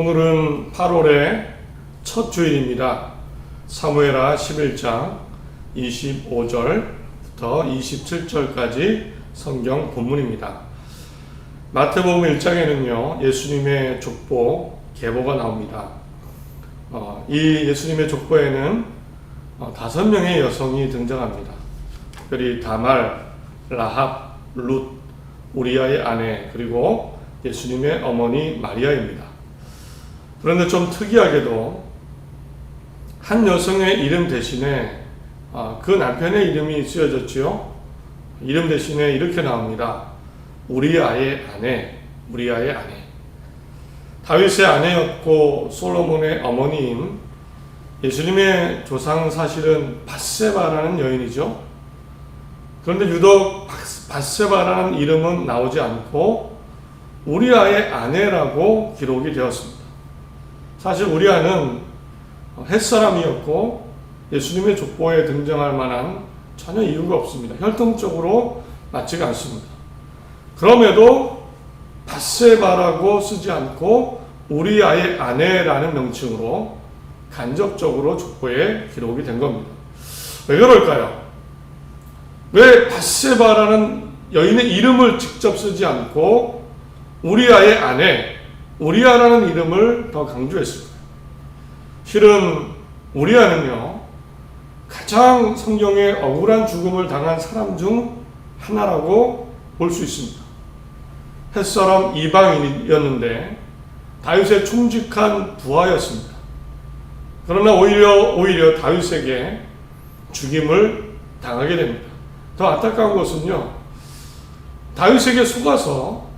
오늘은 8월의 첫 주일입니다. 사무엘하 11장 25절부터 27절까지 성경 본문입니다. 마태복음 1장에는요, 예수님의 족보, 계보가 나옵니다. 이 예수님의 족보에는 5명의 여성이 등장합니다. 특별히 다말, 라합, 룻, 우리아의 아내, 그리고 예수님의 어머니 마리아입니다. 그런데 좀 특이하게도 한 여성의 이름 대신에 그 남편의 이름이 쓰여졌지요. 이름 대신에 이렇게 나옵니다. 우리아의 아내, 우리아의 아내. 다윗의 아내였고 솔로몬의 어머니인 예수님의 조상 사실은 밧세바라는 여인이죠. 그런데 유독 밧세바라는 이름은 나오지 않고 우리아의 아내라고 기록이 되었습니다. 사실 우리아는 햇사람이었고 예수님의 족보에 등장할 만한 전혀 이유가 없습니다. 혈통적으로 맞지가 않습니다. 그럼에도 밧세바라고 쓰지 않고 우리아의 아내라는 명칭으로 간접적으로 족보에 기록이 된 겁니다. 왜 그럴까요? 왜 밧세바라는 여인의 이름을 직접 쓰지 않고 우리아의 아내, 우리아라는 이름을 더 강조했을까요? 실은 우리아는요, 가장 성경에 억울한 죽음을 당한 사람 중 하나라고 볼 수 있습니다. 햇사람 이방인이었는데 다윗의 충직한 부하였습니다. 그러나 오히려 다윗에게 죽임을 당하게 됩니다. 더 안타까운 것은요, 다윗에게 속아서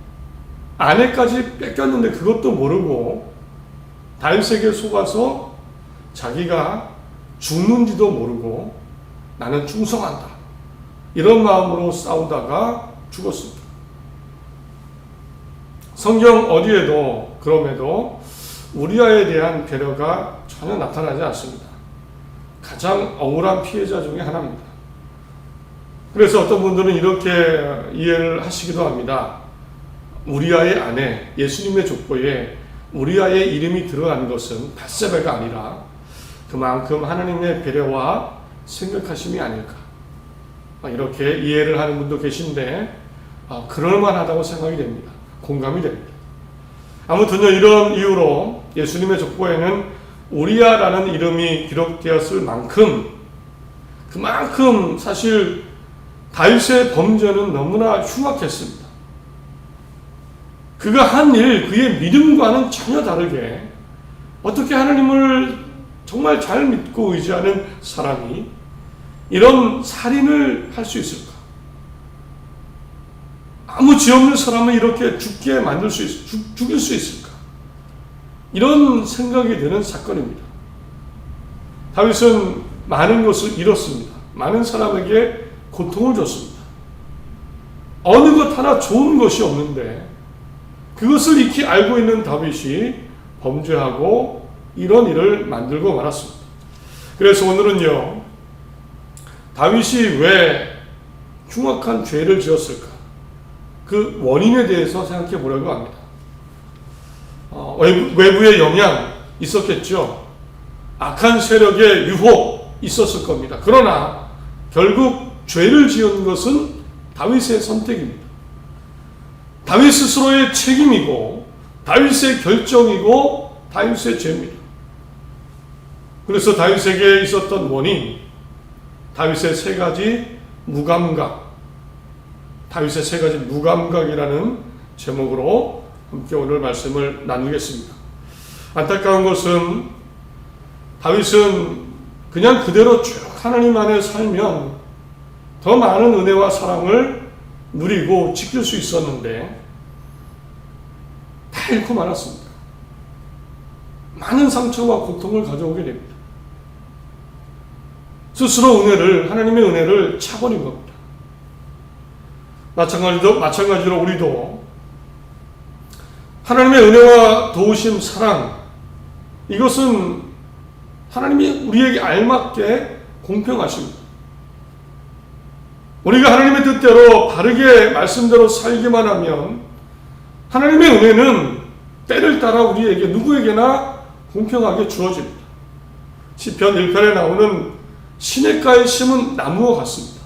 아내까지 뺏겼는데 그것도 모르고 다윗에게 속아서 자기가 죽는지도 모르고 나는 충성한다, 이런 마음으로 싸우다가 죽었습니다. 성경 어디에도 그럼에도 우리아에 대한 배려가 전혀 나타나지 않습니다. 가장 억울한 피해자 중에 하나입니다. 그래서 어떤 분들은 이렇게 이해를 하시기도 합니다. 우리아의 아내, 예수님의 족보에 우리아의 이름이 들어간 것은 밧세바가 아니라 그만큼 하나님의 배려와 생각하심이 아닐까, 이렇게 이해를 하는 분도 계신데 그럴만하다고 생각이 됩니다. 공감이 됩니다. 아무튼요, 이런 이유로 예수님의 족보에는 우리아라는 이름이 기록되었을 만큼 그만큼 사실 다윗의 범죄는 너무나 흉악했습니다. 그가 한 일, 그의 믿음과는 전혀 다르게 어떻게 하나님을 정말 잘 믿고 의지하는 사람이 이런 살인을 할 수 있을까? 아무 죄 없는 사람을 이렇게 죽게 만들 수 죽일 수 있을까? 이런 생각이 드는 사건입니다. 다윗은 많은 것을 잃었습니다. 많은 사람에게 고통을 줬습니다. 어느 것 하나 좋은 것이 없는데 그것을 익히 알고 있는 다윗이 범죄하고 이런 일을 만들고 말았습니다. 그래서 오늘은요, 다윗이 왜 흉악한 죄를 지었을까? 그 원인에 대해서 생각해 보려고 합니다. 외부의 영향 있었겠죠. 악한 세력의 유혹 있었을 겁니다. 그러나 결국 죄를 지은 것은 다윗의 선택입니다. 다윗 스스로의 책임이고 다윗의 결정이고 다윗의 죄입니다. 그래서 다윗에게 있었던 원인, 다윗의 세 가지 무감각, 다윗의 세 가지 무감각이라는 제목으로 함께 오늘 말씀을 나누겠습니다. 안타까운 것은 다윗은 그냥 그대로 쭉 하나님 안에 살면 더 많은 은혜와 사랑을 누리고 지킬 수 있었는데 다 잃고 말았습니다. 많은 상처와 고통을 가져오게 됩니다. 스스로 하나님의 은혜를 차버린 겁니다. 마찬가지로 우리도 하나님의 은혜와 도우심, 사랑, 이것은 하나님이 우리에게 알맞게 공평하십니다. 우리가 하나님의 뜻대로 바르게 말씀대로 살기만 하면 하나님의 은혜는 때를 따라 우리에게 누구에게나 공평하게 주어집니다. 시편 1편에 나오는 시냇가에 심은 나무와 같습니다.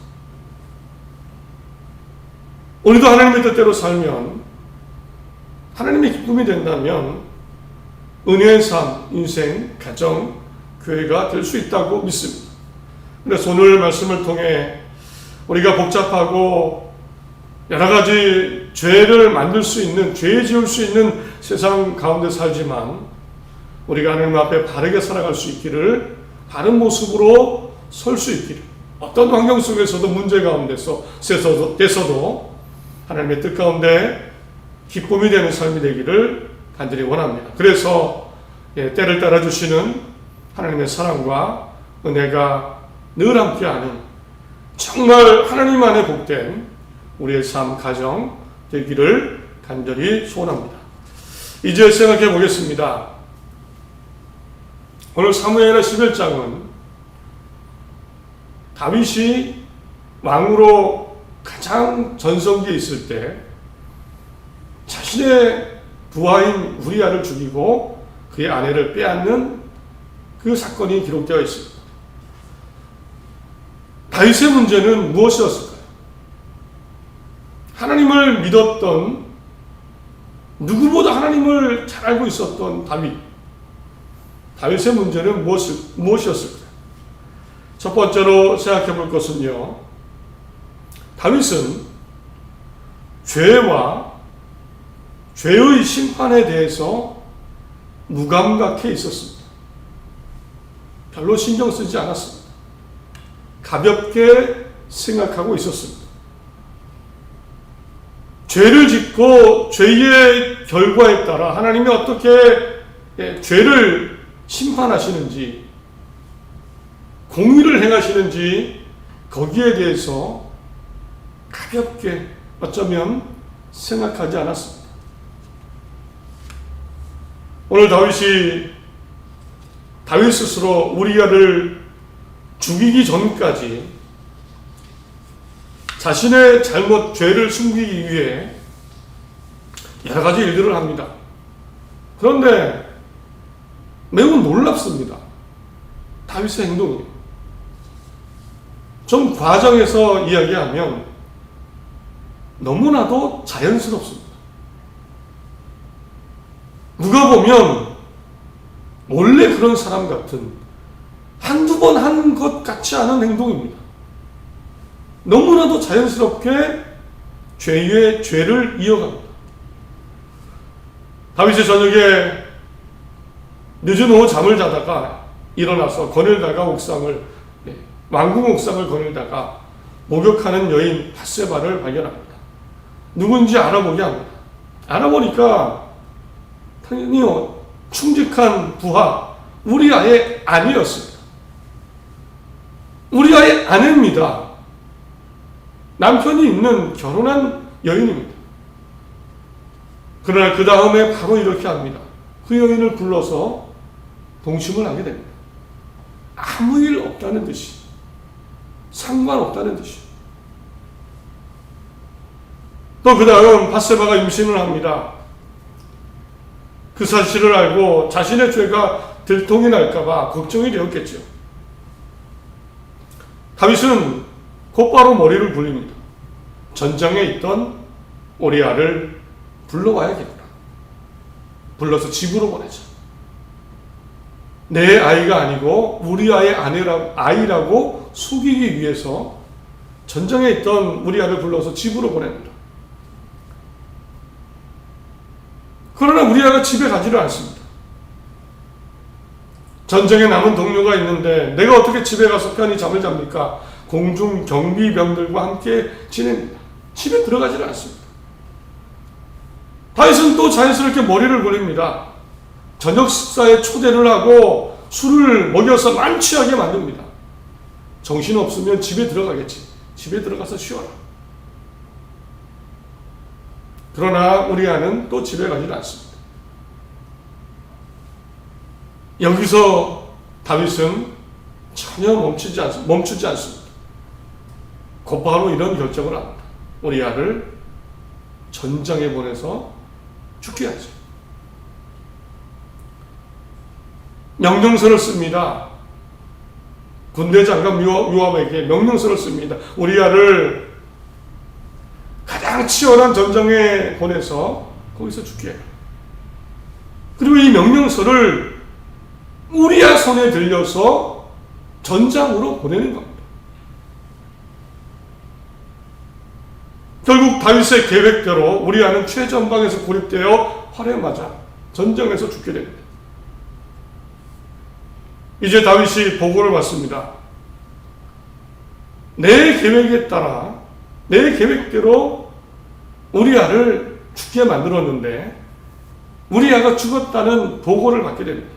우리도 하나님의 뜻대로 살면, 하나님의 기쁨이 된다면 은혜의 삶, 인생, 가정, 교회가 될 수 있다고 믿습니다. 그래서 오늘 말씀을 통해 우리가 복잡하고 여러 가지 죄를 만들 수 있는, 죄 지을 수 있는 세상 가운데 살지만 우리가 하나님 앞에 바르게 살아갈 수 있기를, 바른 모습으로 설 수 있기를, 어떤 환경 속에서도 문제 가운데서 돼서도 하나님의 뜻 가운데 기쁨이 되는 삶이 되기를 간절히 원합니다. 그래서 때를 따라 주시는 하나님의 사랑과 은혜가 늘 함께하는 정말 하나님 안에 복된 우리의 삶, 가정 되기를 간절히 소원합니다. 이제 생각해 보겠습니다. 오늘 사무엘하 11장은 다윗이 왕으로 가장 전성기에 있을 때 자신의 부하인 우리아를 죽이고 그의 아내를 빼앗는 그 사건이 기록되어 있습니다. 다윗의 문제는 무엇이었을까요? 하나님을 믿었던, 누구보다 하나님을 잘 알고 있었던 다윗의 문제는 무엇이었을까요? 첫 번째로 생각해 볼 것은요, 다윗은 죄와 죄의 심판에 대해서 무감각해 있었습니다. 별로 신경 쓰지 않았습니다. 가볍게 생각하고 있었습니다. 죄를 짓고 죄의 결과에 따라 하나님이 어떻게 죄를 심판하시는지, 공의를 행하시는지 거기에 대해서 가볍게 어쩌면 생각하지 않았습니다. 오늘 다윗 스스로 우리아를 죽이기 전까지 자신의 잘못, 죄를 숨기기 위해 여러 가지 일들을 합니다. 그런데 매우 놀랍습니다. 다윗의 행동이. 좀 과정에서 이야기하면 너무나도 자연스럽습니다. 누가 보면 원래 그런 사람 같은, 한두 번 한 것 같지 않은 행동입니다. 너무나도 자연스럽게 죄 위에 죄를 이어갑니다. 다윗이 저녁에 늦은 오후 잠을 자다가 일어나서 거닐다가 왕궁 옥상을 거닐다가 목욕하는 여인 밧세바를 발견합니다. 누군지 알아보게 합니다. 알아보니까 당연히 충직한 부하 우리아의 아내였습니다. 우리아의 아내입니다. 남편이 있는 결혼한 여인입니다. 그러나 그 다음에 바로 이렇게 합니다. 그 여인을 불러서 동침을 하게 됩니다. 아무 일 없다는 듯이, 상관없다는 듯이. 또 그 다음 밧세바가 임신을 합니다. 그 사실을 알고 자신의 죄가 들통이 날까봐 걱정이 되었겠죠. 다윗은 곧바로 머리를 굴립니다. 전장에 있던 우리아를 불러와야겠구나. 불러서 집으로 보내자. 내 아이가 아니고 우리아의 아이라고 속이기 위해서 전장에 있던 우리아를 불러서 집으로 보냅니다. 그러나 우리아가 집에 가지를 않습니다. 전쟁에 남은 동료가 있는데 내가 어떻게 집에 가서 편히 잠을 잡니까? 공중 경비병들과 함께 지냅니다. 집에 들어가지를 않습니다. 다윗은 또 자연스럽게 머리를 굴립니다. 저녁 식사에 초대를 하고 술을 먹여서 만취하게 만듭니다. 정신 없으면 집에 들어가겠지. 집에 들어가서 쉬어라. 그러나 우리아는 또 집에 가지 않습니다. 여기서 다윗은 전혀 멈추지 않습니다. 곧바로 이런 결정을 합니다. 우리아를 전장에 보내서 죽게 하죠. 명령서를 씁니다. 군대 장관 요압에게 명령서를 습니다. 우리아를 가장 치열한 전장에 보내서 거기서 죽게 해요. 그리고 이 명령서를 우리아 손에 들려서 전장으로 보내는 겁니다. 결국 다윗의 계획대로 우리아는 최전방에서 고립되어 활에 맞아 전장에서 죽게 됩니다. 이제 다윗이 보고를 받습니다. 내 계획에 따라 내 계획대로 우리아를 죽게 만들었는데 우리아가 죽었다는 보고를 받게 됩니다.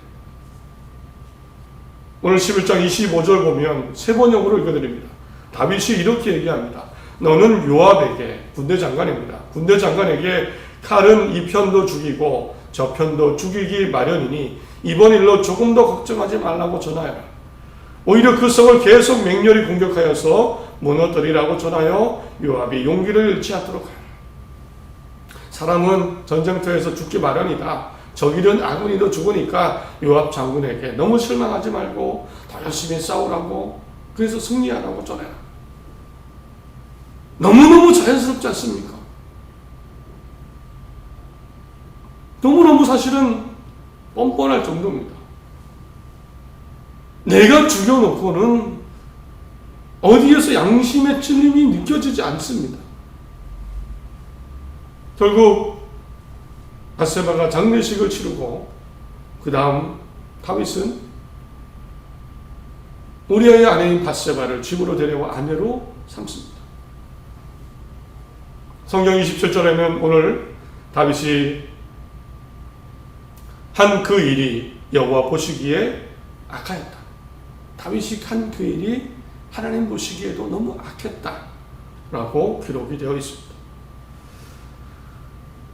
오늘 11장 25절 보면 세 번역으로 읽어드립니다. 다윗이 이렇게 얘기합니다. 너는 요압에게, 군대 장관입니다. 군대 장관에게 칼은 이 편도 죽이고 저 편도 죽이기 마련이니 이번 일로 조금 더 걱정하지 말라고 전하여라. 오히려 그 성을 계속 맹렬히 공격하여서 무너뜨리라고 전하여 요압이 용기를 잃지 않도록 하라. 사람은 전쟁터에서 죽기 마련이다. 적이든 아군이든 죽으니까 요압 장군에게 너무 실망하지 말고 더 열심히 싸우라고, 그래서 승리하라고 전해라. 너무너무 자연스럽지 않습니까? 너무너무 사실은 뻔뻔할 정도입니다. 내가 죽여놓고는 어디에서 양심의 찔림이 느껴지지 않습니다. 결국 밧세바가 장례식을 치르고 그 다음 다윗은 우리아의 아내인 밧세바를 집으로 데려와 아내로 삼습니다. 성경 27절에는 오늘 다윗이 한 그 일이 여호와 보시기에 악하였다. 다윗이 한 그 일이 하나님 보시기에도 너무 악했다 라고 기록이 되어 있습니다.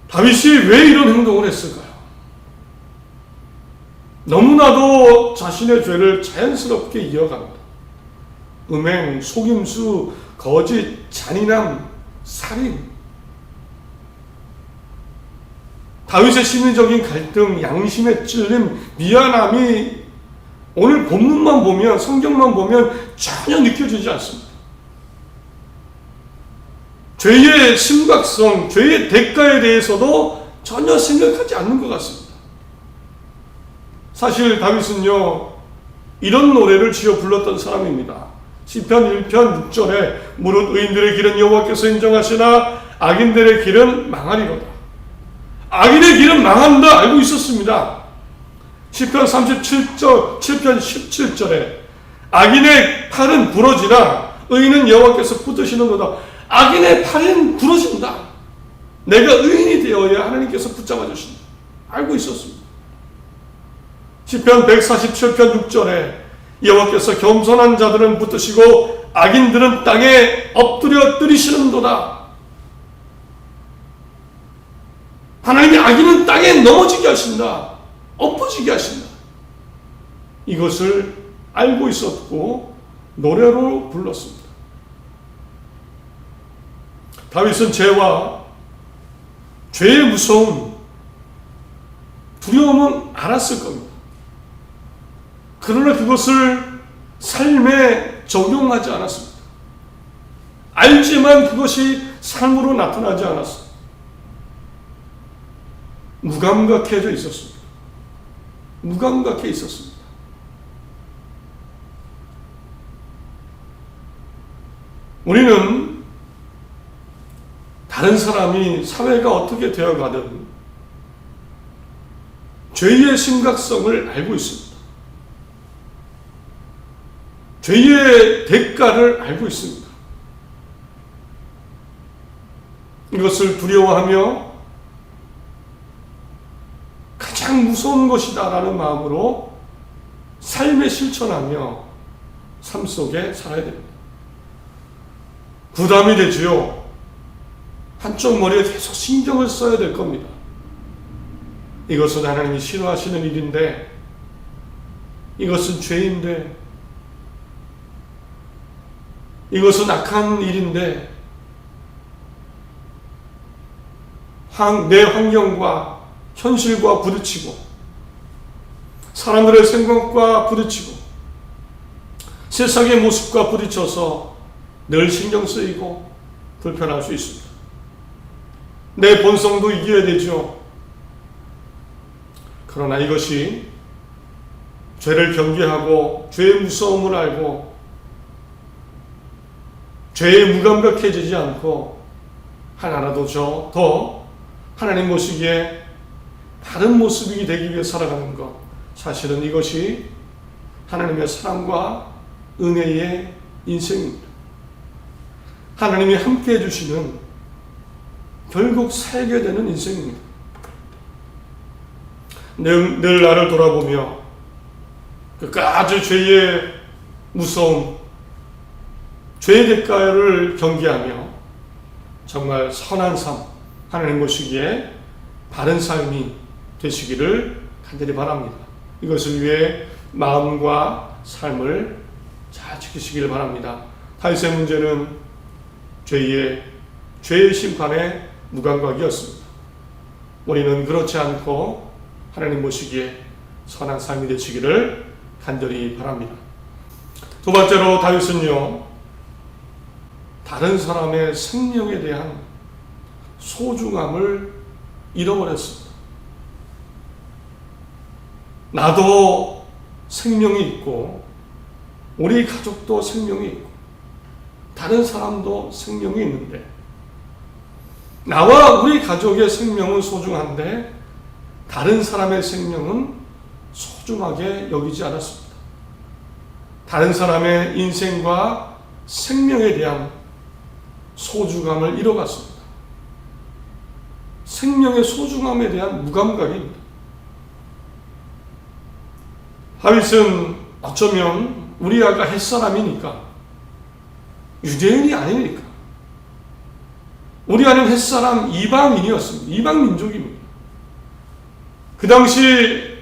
다윗이 왜 이런 행동을 했을까요? 너무나도 자신의 죄를 자연스럽게 이어갑니다. 음행, 속임수, 거짓, 잔인함, 살인. 다윗의 심리적인 갈등, 양심의 찔림, 미안함이 오늘 본문만 보면, 성경만 보면 전혀 느껴지지 않습니다. 죄의 심각성, 죄의 대가에 대해서도 전혀 생각하지 않는 것 같습니다. 사실 다윗은요, 이런 노래를 지어 불렀던 사람입니다. 시편 1편 6절에 무릇 의인들의 길은 여호와께서 인정하시나 악인들의 길은 망하리로다. 악인의 길은 망한다 알고 있었습니다. 시편 37편 17절에 악인의 팔은 부러지나 의인은 여호와께서 붙드시는도다. 악인의 팔은 부러진다. 내가 의인이 되어야 하나님께서 붙잡아 주신다. 알고 있었습니다. 시편 147편 6절에 여호와께서 겸손한 자들은 붙드시고 악인들은 땅에 엎드려 뜨리시는도다. 하나님이 악인은 땅에 넘어지게 하신다. 엎어지게 하신다. 이것을 알고 있었고 노래로 불렀습니다. 다윗은 죄와 죄의 무서움, 두려움은 알았을 겁니다. 그러나 그것을 삶에 적용하지 않았습니다. 알지만 그것이 삶으로 나타나지 않았습니다. 무감각해져 있었습니다. 무감각해 있었습니다. 우리는 다른 사람이 사회가 어떻게 되어가든 죄의 심각성을 알고 있습니다. 죄의 대가를 알고 있습니다. 이것을 두려워하며 가장 무서운 것이다 라는 마음으로 삶에 실천하며 삶 속에 살아야 됩니다. 부담이 되지요. 한쪽 머리에 계속 신경을 써야 될 겁니다. 이것은 하나님이 싫어하시는 일인데, 이것은 죄인데, 이것은 악한 일인데, 내 환경과 현실과 부딪히고 사람들의 생각과 부딪히고 세상의 모습과 부딪혀서 늘 신경 쓰이고 불편할 수 있습니다. 내 본성도 이겨야 되죠. 그러나 이것이 죄를 경계하고 죄의 무서움을 알고 죄에 무감각해지지 않고 하나라도 더 하나님 보시기에 다른 모습이 되기 위해 살아가는 것, 사실은 이것이 하나님의 사랑과 은혜의 인생입니다. 하나님이 함께 해주시는 결국 살게 되는 인생입니다. 늘 나를 돌아보며 끝까지 죄의 무서움, 죄의 대가를 경계하며 정말 선한 삶, 하나님 보시기에 바른 삶이 되시기를 간절히 바랍니다. 이것을 위해 마음과 삶을 잘 지키시기를 바랍니다. 다윗의 문제는 죄의 심판에 무감각이었습니다. 우리는 그렇지 않고 하나님 보시기에 선한 삶이 되시기를 간절히 바랍니다. 두 번째로 다윗은요, 다른 사람의 생명에 대한 소중함을 잃어버렸습니다. 나도 생명이 있고 우리 가족도 생명이 있고 다른 사람도 생명이 있는데 나와 우리 가족의 생명은 소중한데 다른 사람의 생명은 소중하게 여기지 않았습니다. 다른 사람의 인생과 생명에 대한 소중함을 잃어갔습니다. 생명의 소중함에 대한 무감각입니다. 다윗은 어쩌면 우리아가 햇사람이니까, 유대인이 아니니까, 우리아는 햇사람 이방인이었습니다. 이방민족입니다. 그 당시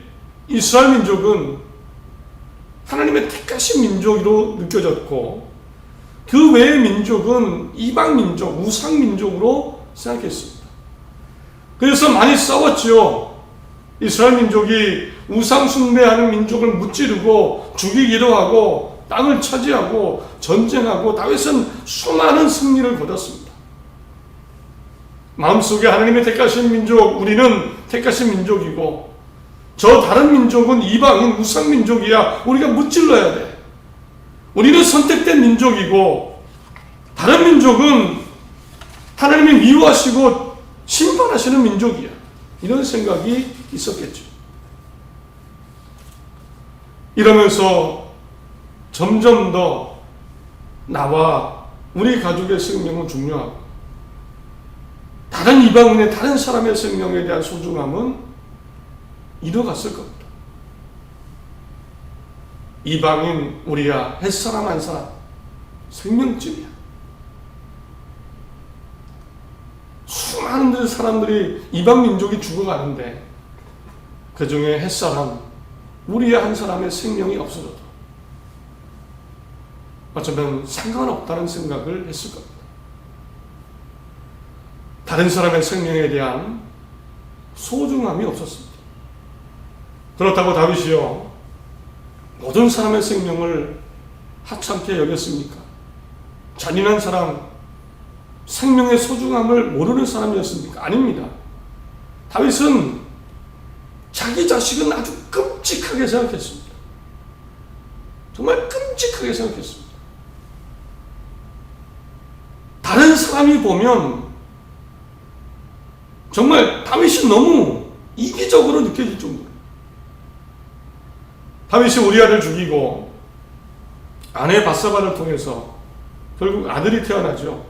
이스라엘 민족은 하나님의 택하신 민족으로 느껴졌고 그 외의 민족은 이방민족, 우상민족으로 생각했습니다. 그래서 많이 싸웠죠. 이스라엘 민족이 우상 숭배하는 민족을 무찌르고 죽이기도 하고 땅을 차지하고 전쟁하고 다윗은 수많은 승리를 거뒀습니다. 마음속에 하나님의 택하신 민족, 우리는 택하신 민족이고 저 다른 민족은 이방인 우상민족이야 우리가 무찔러야 돼. 우리는 선택된 민족이고 다른 민족은 하나님이 미워하시고 심판하시는 민족이야. 이런 생각이 있었겠죠. 이러면서 점점 더 나와 우리 가족의 생명은 중요하고 다른 이방인의 다른 사람의 생명에 대한 소중함은 잃어갔을 겁니다. 이방인 우리야, 햇사람 한 사람 생명쯤이야. 수많은 사람들이 이방 민족이 죽어가는데 그 중에 햇사람 우리야 한 사람의 생명이 없어져도 어쩌면 상관없다는 생각을 했을 겁니다. 다른 사람의 생명에 대한 소중함이 없었습니다. 그렇다고 다윗이요, 모든 사람의 생명을 하찮게 여겼습니까? 잔인한 사람, 생명의 소중함을 모르는 사람이었습니까? 아닙니다. 다윗은 자기 자식은 아주 끔찍하게 생각했습니다. 정말 끔찍하게 생각했습니다. 다른 사람이 보면 정말 다윗이 너무 이기적으로 느껴질 정도로 다윗이 우리아를 죽이고 아내 바세바를 통해서 결국 아들이 태어나죠.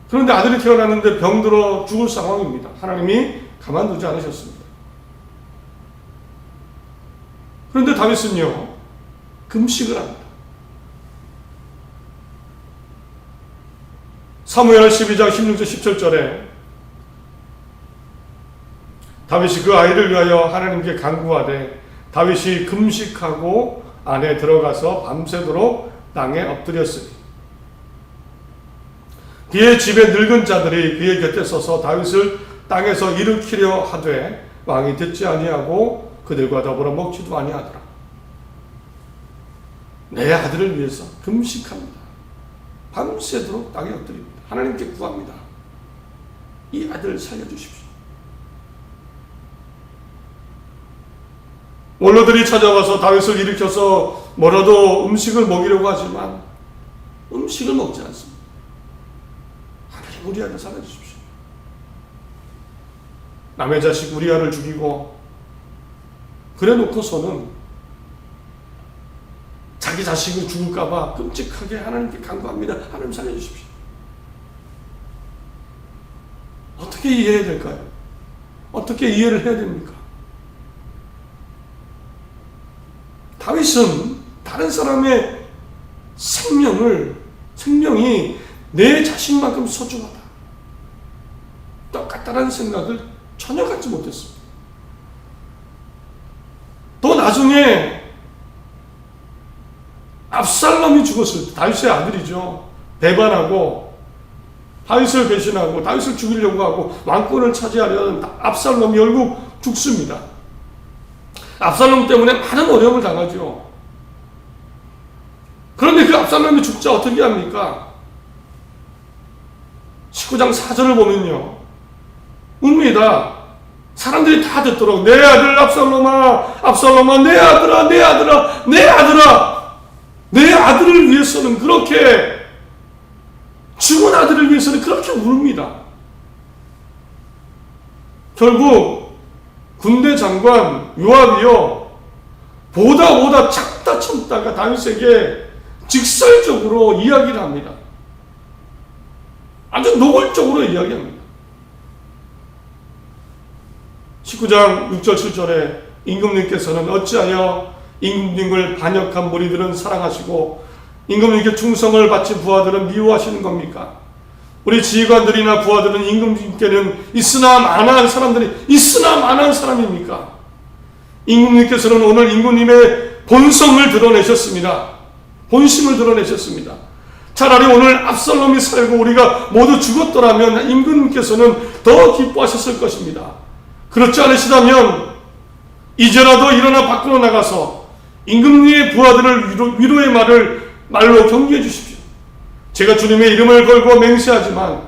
그런데 아들이 태어났는데 병들어 죽을 상황입니다. 하나님이 가만두지 않으셨습니다. 그런데 다윗은요, 금식을 합니다. 사무엘 12장 16절 17절에 다윗이 그 아이를 위하여 하나님께 간구하되 다윗이 금식하고 안에 들어가서 밤새도록 땅에 엎드렸으니 그의 집에 늙은 자들이 그의 곁에 서서 다윗을 땅에서 일으키려 하되 왕이 듣지 아니하고 그들과 더불어 먹지도 아니하더라. 내 아들을 위해서 금식합니다. 밤새도록 땅에 엎드립니다. 하나님께 구합니다. 이 아들을 살려주십시오. 원로들이 찾아와서 다윗을 일으켜서 뭐라도 음식을 먹이려고 하지만 음식을 먹지 않습니다. 하나님 우리 아들 살려주십시오. 남의 자식 우리아를 죽이고 그래 놓고서는 자기 자식을 죽을까봐 끔찍하게 하나님께 간구합니다. 하나님 살려주십시오. 어떻게 이해해야 될까요? 어떻게 이해를 해야 됩니까? 다윗은 다른 사람의 생명이 내 자신만큼 소중하다, 똑같다는 생각을 전혀 갖지 못했습니다. 또 나중에 압살롬이 죽었을 때, 다윗의 아들이죠, 배반하고 다윗을 배신하고 다윗을 죽이려고 하고 왕권을 차지하려는 압살롬이 결국 죽습니다. 압살롬 때문에 많은 어려움을 당하죠. 그런데 그 압살롬이 죽자 어떻게 합니까? 19장 4절을 보면요, 웁니다. 사람들이 다 듣도록 내 아들 압살롬아, 압살롬아, 내 아들아, 내 아들아, 내 아들아. 내 아들을 위해서는 그렇게, 죽은 아들을 위해서는 그렇게 웁니다. 결국 군대 장관 요압이요, 보다 참다 참다가 다윗에게 직설적으로 이야기를 합니다. 아주 노골적으로 이야기합니다. 19장 6절 7절에 임금님께서는 어찌하여 임금님을 반역한 무리들은 사랑하시고 임금님께 충성을 바친 부하들은 미워하시는 겁니까? 우리 지휘관들이나 부하들은 임금님께는 있으나 마나한 사람입니까? 임금님께서는 오늘 임금님의 본성을 드러내셨습니다. 본심을 드러내셨습니다. 차라리 오늘 압살롬이 살고 우리가 모두 죽었더라면 임금님께서는 더 기뻐하셨을 것입니다. 그렇지 않으시다면 이제라도 일어나 밖으로 나가서 임금님의 부하들을 위로의 말로 격려해 주십시오. 제가 주님의 이름을 걸고 맹세하지만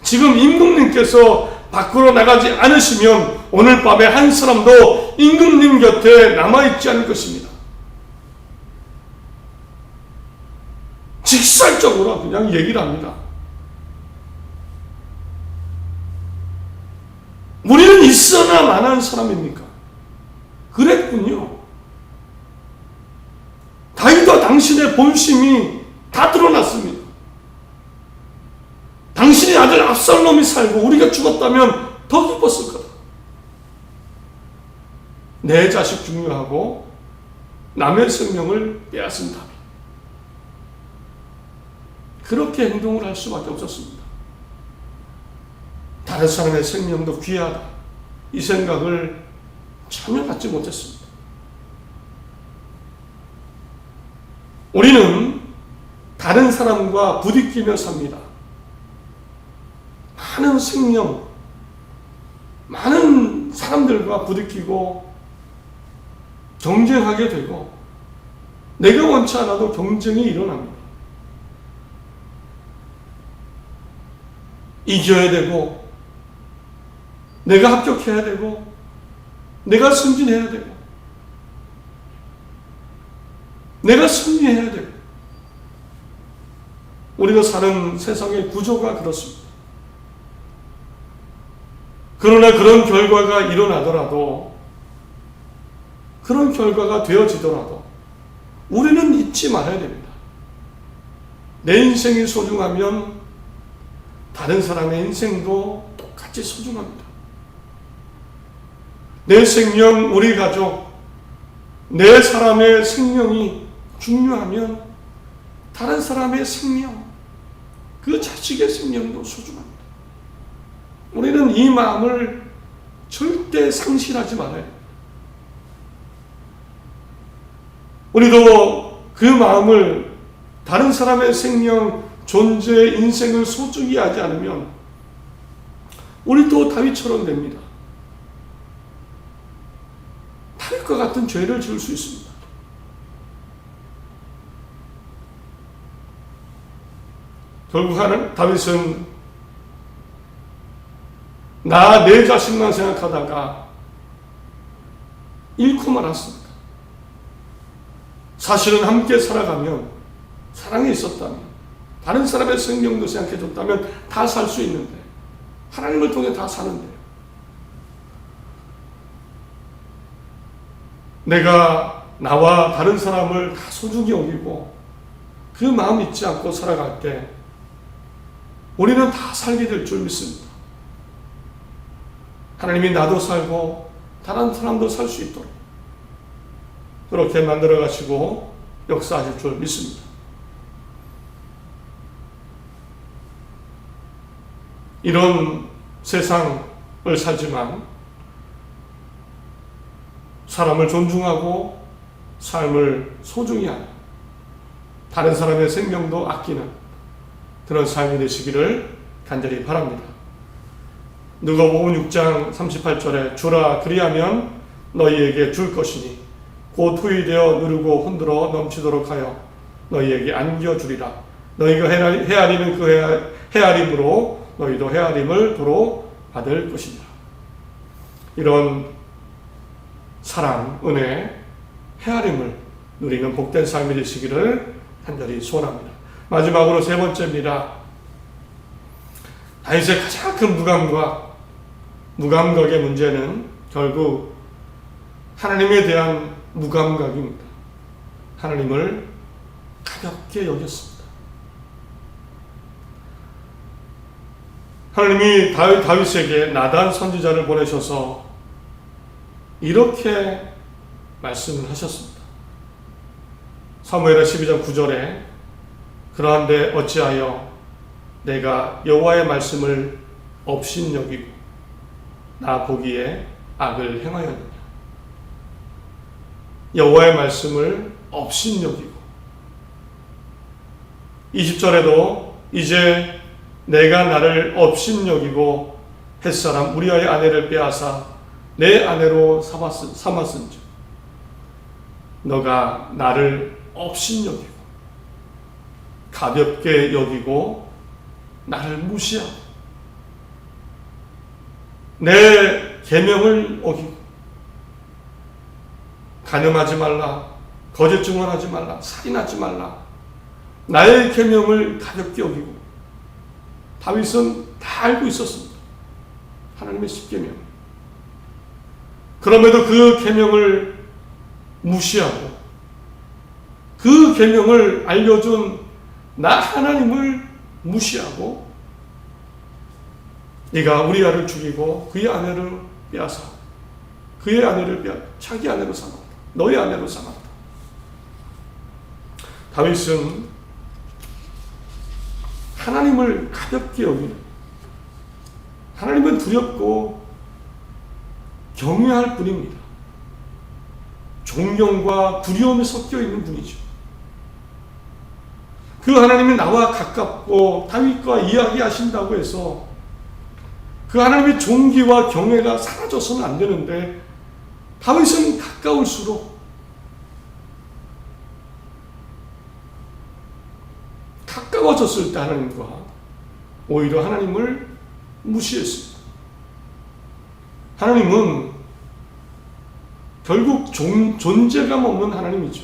지금 임금님께서 밖으로 나가지 않으시면 오늘 밤에 한 사람도 임금님 곁에 남아있지 않을 것입니다. 직설적으로 그냥 얘기를 합니다. 우리는 있으나 마나한 사람입니까? 그랬군요. 다윗과 당신의 본심이 다 드러났습니다. 당신의 아들 압살롬이 살고 우리가 죽었다면 더 기뻤을 거다. 내 자식 중요하고 남의 생명을 빼앗은 다윗. 그렇게 행동을 할 수밖에 없었습니다. 다른 사람의 생명도 귀하다, 이 생각을 전혀 갖지 못했습니다. 우리는 다른 사람과 부딪히며 삽니다. 많은 생명, 많은 사람들과 부딪히고 경쟁하게 되고 내가 원치 않아도 경쟁이 일어납니다. 이겨야 되고 내가 합격해야 되고 내가 승진해야 되고 내가 승리해야 되고 우리가 사는 세상의 구조가 그렇습니다. 그러나 그런 결과가 일어나더라도 그런 결과가 되어지더라도 우리는 잊지 말아야 됩니다. 내 인생이 소중하면 다른 사람의 인생도 똑같이 소중합니다. 내 생명, 우리 가족, 내 사람의 생명이 중요하면 다른 사람의 생명, 그 자식의 생명도 소중합니다. 우리는 이 마음을 절대 상실하지 말아야 합니다. 우리도 그 마음을 다른 사람의 생명, 존재, 인생을 소중히 하지 않으면 우리도 다윗처럼 됩니다. 다윗과 같은 죄를 지을 수 있습니다. 결국 다윗은 내 자신만 생각하다가 잃고 말았습니다. 사실은 함께 살아가면, 사랑이 있었다면, 다른 사람의 생명도 생각해줬다면 다 살 수 있는데, 하나님을 통해 다 사는데요. 내가 나와 다른 사람을 다 소중히 여기고 그 마음 잊지 않고 살아갈 때 우리는 다 살게 될 줄 믿습니다. 하나님이 나도 살고 다른 사람도 살 수 있도록 그렇게 만들어 가시고 역사하실 줄 믿습니다. 이런 세상을 살지만 사람을 존중하고 삶을 소중히 하는, 다른 사람의 생명도 아끼는 그런 삶이 되시기를 간절히 바랍니다. 누가복음 6장 38절에 주라 그리하면 너희에게 줄 것이니 곧 후이되어 누르고 흔들어 넘치도록 하여 너희에게 안겨주리라. 너희가 헤아리는 그 헤아림으로 너희도 헤아림을 도로 받을 것이니라. 이런 사랑, 은혜, 헤아림을 누리는 복된 삶이 되시기를 간절히 소원합니다. 마지막으로 세 번째입니다. 다윗의 가장 큰 무감각의 문제는 결국 하나님에 대한 무감각입니다. 하나님을 가볍게 여겼습니다. 하나님이 다윗에게 나단 선지자를 보내셔서 이렇게 말씀을 하셨습니다. 사무엘하 12장 9절에 그러한데 어찌하여 내가 여호와의 말씀을 업신여기고 나 보기에 악을 행하였느냐. 여호와의 말씀을 업신여기고 20절에도 이제 내가 나를 업신여기고 햇사람 우리아의 아내를 빼앗아 내 아내로 삼았은즉 너가 나를 업신여기고 가볍게 여기고 나를 무시하고 내 계명을 어기고 간음하지 말라, 거짓 증언하지 말라, 살인하지 말라, 나의 계명을 가볍게 여기고. 다윗은 다 알고 있었습니다. 하나님의 십계명. 그럼에도 그 계명을 무시하고 그 계명을 알려준 나 하나님을 무시하고 네가 우리아를 죽이고 그의 아내를 빼앗아 그의 아내를 자기 아내로 삼았다. 너의 아내로 삼았다. 다윗은 하나님을 가볍게 여기는, 하나님은 두렵고 경외할 분입니다. 존경과 두려움이 섞여 있는 분이죠. 그 하나님이 나와 가깝고 다윗과 이야기하신다고 해서 그 하나님의 존귀와 경외가 사라져서는 안 되는데 다윗은 가까울수록 가까워졌을 때 하나님과 오히려 하나님을 무시했습니다. 하나님은 결국 존재감 없는 하나님이죠.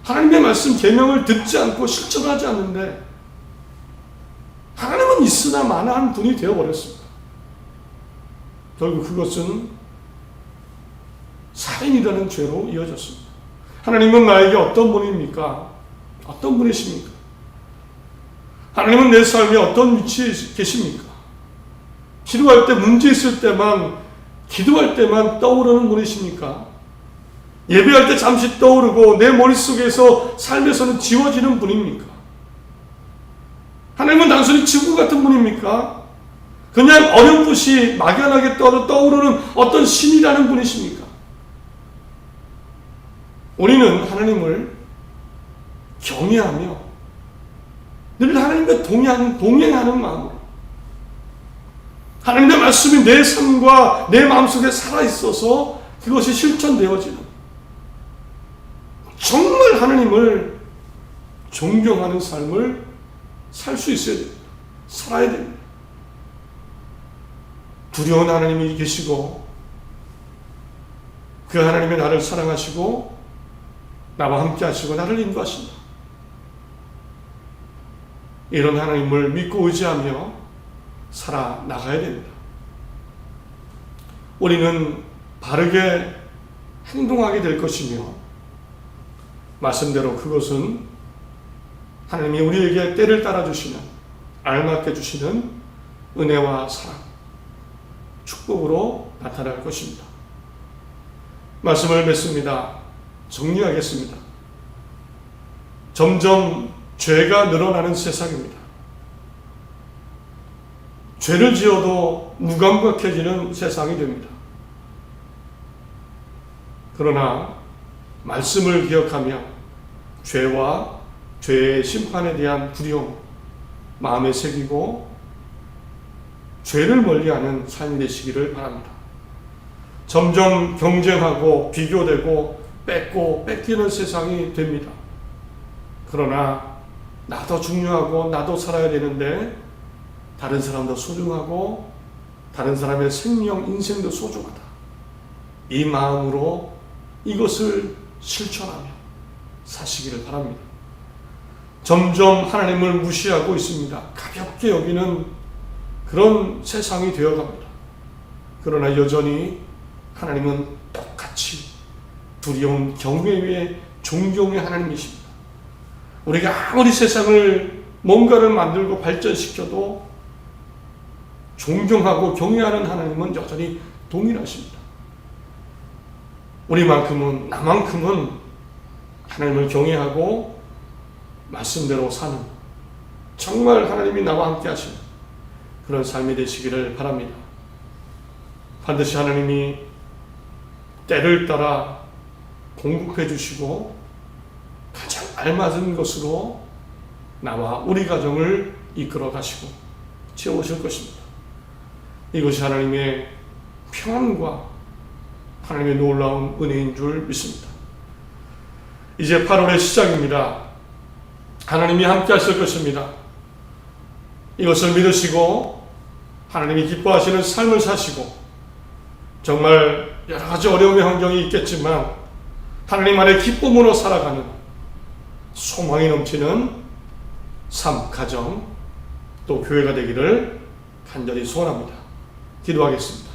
하나님의 말씀 계명을 듣지 않고 실천하지 않는데 하나님은 있으나 마나한 분이 되어버렸습니다. 결국 그것은 살인이라는 죄로 이어졌습니다. 하나님은 나에게 어떤 분입니까? 어떤 분이십니까? 하나님은 내 삶에 어떤 위치에 계십니까? 기도할 때 문제 있을 때만, 기도할 때만 떠오르는 분이십니까? 예배할 때 잠시 떠오르고 내 머릿속에서 삶에서는 지워지는 분입니까? 하나님은 단순히 지구 같은 분입니까? 그냥 어렴풋이 막연하게 떠오르는 어떤 신이라는 분이십니까? 우리는 하나님을 경외하며 늘 하나님과 동행하는 마음으로 하나님의 말씀이 내 삶과 내 마음속에 살아있어서 그것이 실천되어지는 정말 하나님을 존경하는 삶을 살 수 있어야 됩니다. 살아야 됩니다. 두려운 하나님이 계시고 그 하나님이 나를 사랑하시고 나와 함께 하시고 나를 인도하신다. 이런 하나님을 믿고 의지하며 살아나가야 됩니다. 우리는 바르게 행동하게 될 것이며 말씀대로 그것은 하나님이 우리에게 때를 따라주시는 알맞게 주시는 은혜와 사랑, 축복으로 나타날 것입니다. 말씀을 맺습니다. 정리하겠습니다. 점점 죄가 늘어나는 세상입니다. 죄를 지어도 무감각해지는 세상이 됩니다. 그러나 말씀을 기억하며 죄와 죄의 심판에 대한 두려움 마음에 새기고 죄를 멀리하는 삶이 되시기를 바랍니다. 점점 경쟁하고 비교되고 뺏고 뺏기는 세상이 됩니다. 그러나 나도 중요하고 나도 살아야 되는데 다른 사람도 소중하고 다른 사람의 생명, 인생도 소중하다. 이 마음으로 이것을 실천하며 사시기를 바랍니다. 점점 하나님을 무시하고 있습니다. 가볍게 여기는 그런 세상이 되어갑니다. 그러나 여전히 하나님은 똑같이 두려운 경외의 존경의 하나님이십니다. 우리가 아무리 세상을 뭔가를 만들고 발전시켜도 존경하고 경외하는 하나님은 여전히 동일하십니다. 우리만큼은, 나만큼은 하나님을 경외하고 말씀대로 사는, 정말 하나님이 나와 함께 하시는 그런 삶이 되시기를 바랍니다. 반드시 하나님이 때를 따라 공급해 주시고 가장 알맞은 것으로 나와 우리 가정을 이끌어 가시고 채우실 것입니다. 이것이 하나님의 평안과 하나님의 놀라운 은혜인 줄 믿습니다. 이제 8월의 시작입니다. 하나님이 함께 하실 것입니다. 이것을 믿으시고 하나님이 기뻐하시는 삶을 사시고 정말 여러 가지 어려움의 환경이 있겠지만 하나님 안에 기쁨으로 살아가는 소망이 넘치는 삶, 가정, 또 교회가 되기를 간절히 소원합니다. 기도하겠습니다.